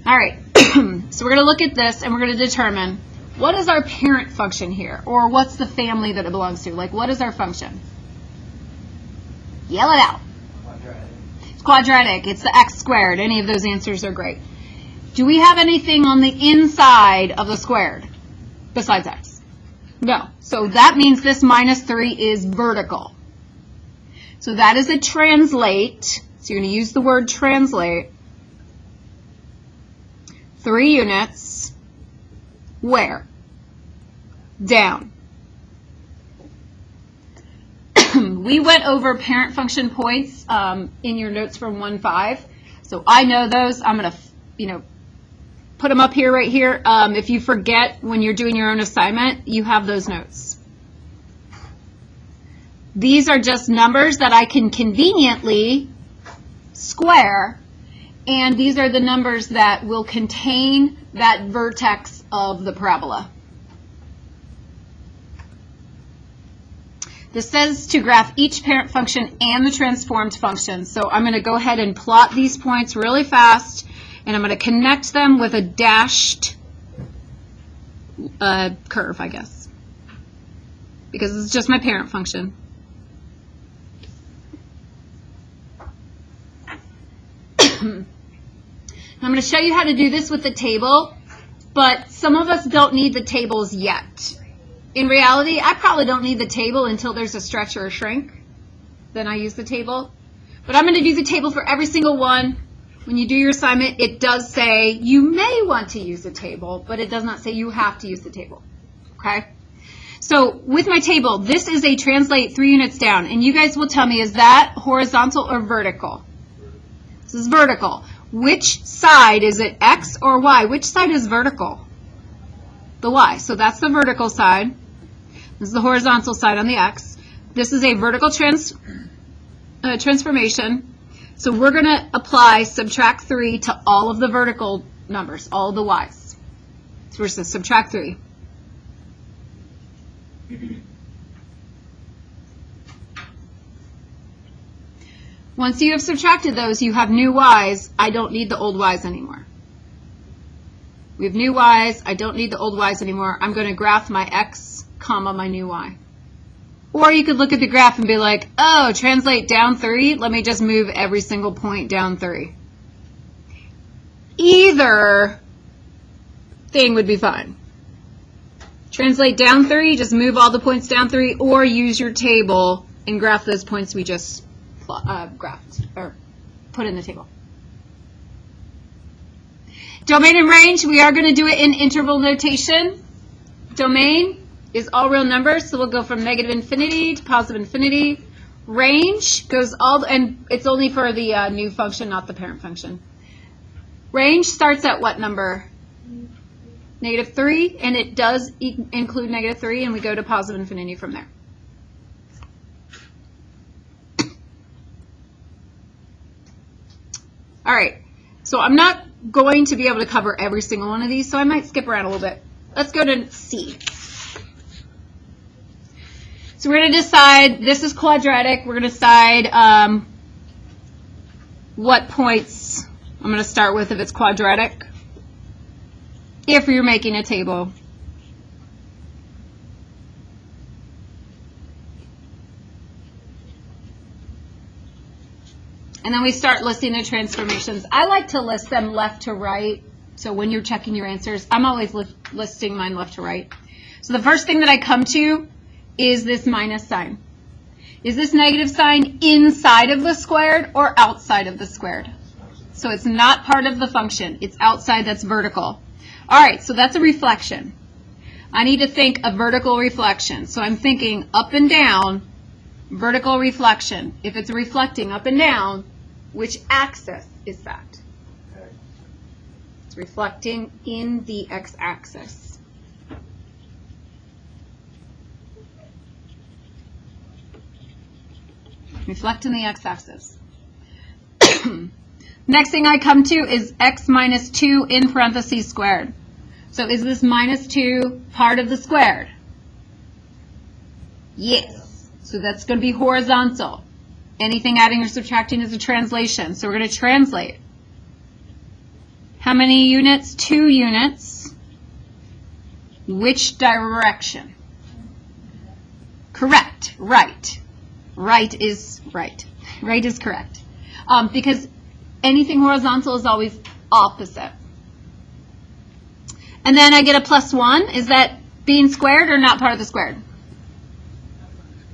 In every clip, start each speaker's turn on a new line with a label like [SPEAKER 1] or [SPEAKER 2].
[SPEAKER 1] All right, so we're going to look at this and we're going to determine what is our parent function here, or what's the family that it belongs to? Like, what is our function? Yell it out.
[SPEAKER 2] Quadratic.
[SPEAKER 1] It's quadratic. It's the x squared. Any of those answers are great. Do we have anything on the inside of the squared besides x? No. So that means this minus 3 is vertical. So that is a translate. So you're going to use the word translate. 3 units. Where? Down. We went over parent function points in your notes from 1-5. So I know those. I'm going to, put them up here, right here. If you forget when you're doing your own assignment, you have those notes. These are just numbers that I can conveniently square, and these are the numbers that will contain that vertex of the parabola. This says to graph each parent function and the transformed function. So I'm going to go ahead and plot these points really fast, and I'm going to connect them with a dashed curve, I guess, because it's just my parent function. I'm going to show you how to do this with the table, but some of us don't need the tables yet. In reality, I probably don't need the table until there's a stretch or a shrink. Then I use the table. But I'm going to do the table for every single one. When you do your assignment, it does say you may want to use the table, but it does not say you have to use the table. Okay? So with my table, this is a translate 3 units down. And you guys will tell me, is that horizontal or vertical? This is vertical. Which side, is it X or Y? Which side is vertical? The Y. So that's the vertical side. This is the horizontal side on the X. This is a vertical transformation. So we're going to apply subtract 3 to all of the vertical numbers, all of the Y's. So we're going to subtract 3. Once you have subtracted those, you have new Y's. I don't need the old Y's anymore. We have new Y's. I don't need the old Y's anymore. I'm going to graph my X, comma, my new Y. Or you could look at the graph and be like, oh, translate down 3. Let me just move every single point down 3. Either thing would be fine. Translate down 3, just move all the points down 3, or use your table and graph those points we just graphed or put in the table. Domain and range, we are going to do it in interval notation. Domain is all real numbers, so we'll go from negative infinity to positive infinity. Range goes all, and it's only for the new function, not the parent function. Range starts at what number? Negative 3, and it does include negative 3, and we go to positive infinity from there. All right, so I'm not going to be able to cover every single one of these, so I might skip around a little bit. Let's go to C. So we're going to decide, this is quadratic, we're going to decide what points I'm going to start with if it's quadratic, if you're making a table. And then we start listing the transformations. I like to list them left to right. So when you're checking your answers, I'm always listing mine left to right. So the first thing that I come to is this minus sign. Is this negative sign inside of the squared or outside of the squared? So it's not part of the function. It's outside, that's vertical. All right, so that's a reflection. I need to think a vertical reflection. So I'm thinking up and down, vertical reflection. If it's reflecting up and down, which axis is that? It's reflecting in the x-axis. Reflect in the x-axis. Next thing I come to is x minus 2 in parentheses squared. So is this minus 2 part of the squared? Yes. So that's going to be horizontal. Anything adding or subtracting is a translation. So we're going to translate. How many units? 2 units. Which direction? Correct. Right. Right is right. Right is correct. Because anything horizontal is always opposite. And then I get a +1. Is that being squared or not part of the squared?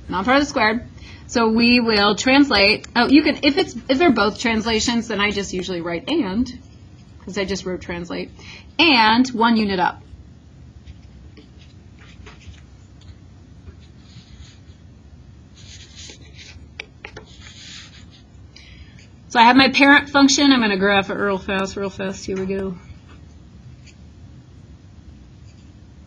[SPEAKER 1] Not part of the squared. So we will translate. Oh, you can if they're both translations, then I just usually write and, because I just wrote translate, and 1 unit up. So I have my parent function. I'm going to graph it real fast, real fast. Here we go.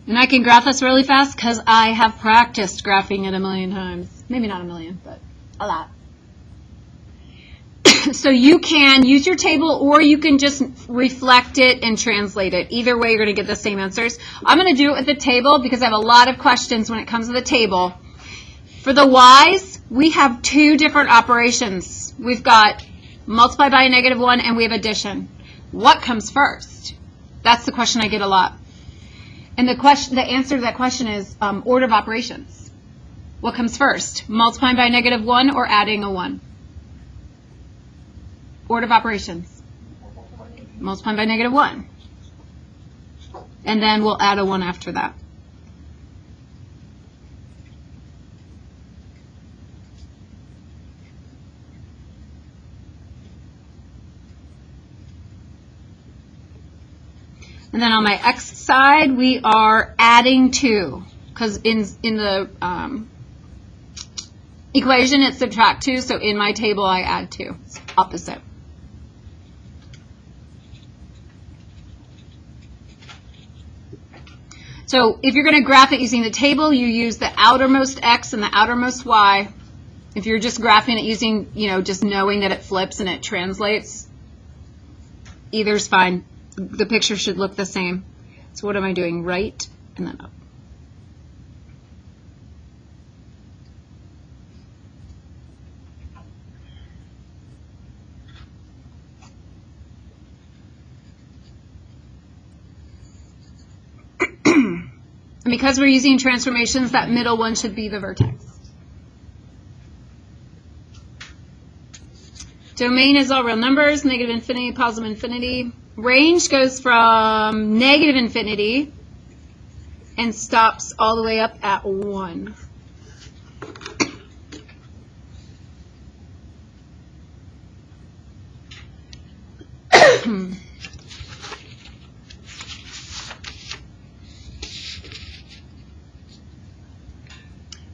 [SPEAKER 1] And I can graph this really fast because I have practiced graphing it a million times. Maybe not a million, but a lot. So you can use your table or you can just reflect it and translate it. Either way, you're going to get the same answers. I'm going to do it with the table because I have a lot of questions when it comes to the table. For the y's, we have 2 different operations. We've got multiply by a -1 and we have addition. What comes first? That's the question I get a lot. And the answer to that question is order of operations. What comes first? Multiplying by a -1 or adding a 1? Order of operations. Multiplying by -1. And then we'll add a 1 after that. And then on my x side, we are adding 2, because in the equation it's subtract 2, so in my table I add 2. It's opposite. So if you're going to graph it using the table, you use the outermost x and the outermost y. If you're just graphing it using, just knowing that it flips and it translates, either's fine. The picture should look the same. So what am I doing? Right and then up. And because we're using transformations, that middle one should be the vertex. Domain is all real numbers, negative infinity, positive infinity. Range goes from negative infinity and stops all the way up at 1.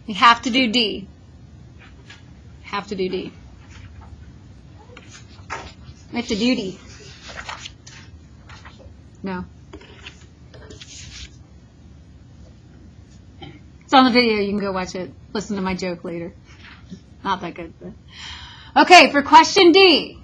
[SPEAKER 1] We have to do D. Have to do D. We have to do D. No. It's on the video. You can go watch it. Listen to my joke later. Not that good, but. Okay, for question D.